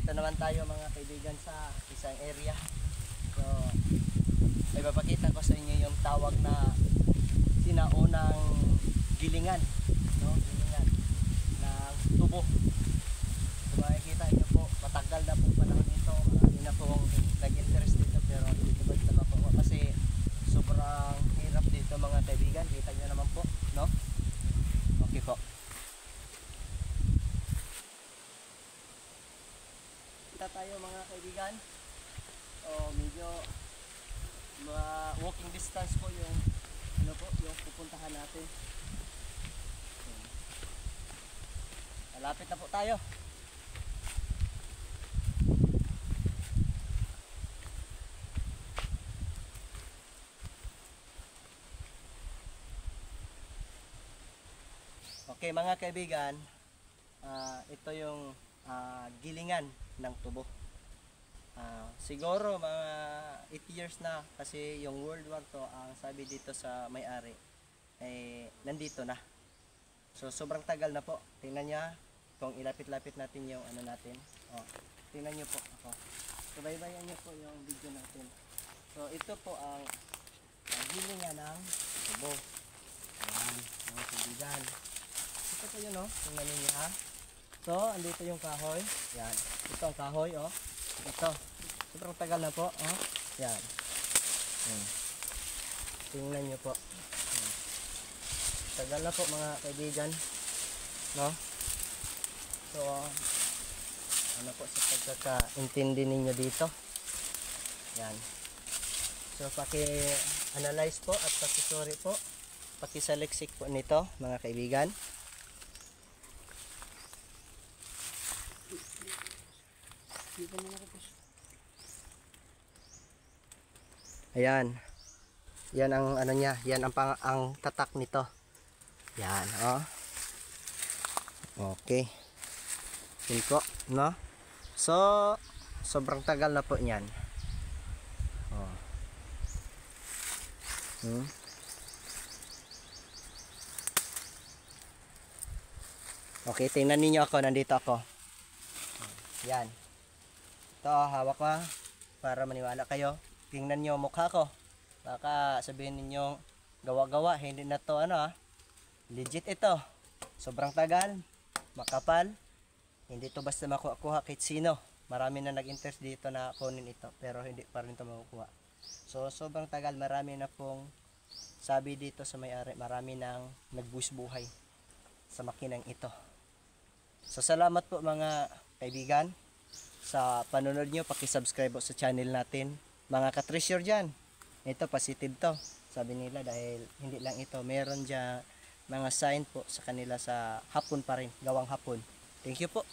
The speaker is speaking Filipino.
Dito naman tayo mga kaibigan sa isang area. So, ay papakita ko sa inyo yung tawag na sinaunang gilingan, no? Gilingan ng tubo. So, makikita niyo po, matagal na po panahon ito. Marami na pong nag-interest dito pero dito ba ito po kasi sobrang hirap dito mga kaibigan. Kita niyo naman po, no? Okay po. Kita tayo mga kaibigan. So, medyo walking distance po yung ano po, yung pupuntahan natin. Malapit na po tayo. Okay mga kaibigan, ito yung gilingan ng tubo. Siguro mga 8 years na kasi yung World War II ang sabi dito sa may-ari ay nandito na. So sobrang tagal na po. Tingnan niyo kung ilapit-lapit natin yung ano natin. Tingnan niyo po ako. Subaybayan niyo po yung video natin. So ito po ang gilingan ng tubo. Ayan, mga kaibigan. Ito po yun, tingnan niyo ha. So andito yung kahoy. Yan. Ito ang kahoy, Ito. Sobrang tagal na po, Yan. Tingnan niyo po. Tagal na po mga kaibigan, no? So, ano po sa pagkakaintindi ninyo dito? Yan. So, paki-analyze po at paki-sorry po. Paki-saliksik po nito, mga kaibigan. Ayan. Yan ang ano niya, yan ang tatak nito. Yan, Okay. Yun po, no? So, sobrang tagal na po niyan. Okay, tingnan niyo ako, nandito ako. Yan. Ito, hawak ko para maniwala kayo. Tingnan niyo mukha ko. Baka sabihin niyo gawa-gawa, hindi na to legit ito. Sobrang tagal, makapal. Hindi to basta makuha kahit sino. Marami na nag-interest dito na kunin ito, pero hindi pa rin ito makukuha. So sobrang tagal, marami na pong sabi dito sa may-ari, marami nang nagbubuhay sa makinang ito. So salamat po mga kaibigan sa panunod nyo. Paki-subscribe po sa channel natin. Mga ka-treasure dyan, ito positive to, sabi nila, dahil hindi lang ito, meron dyan mga sign po sa kanila sa hapon pa rin, gawang hapon. Thank you po.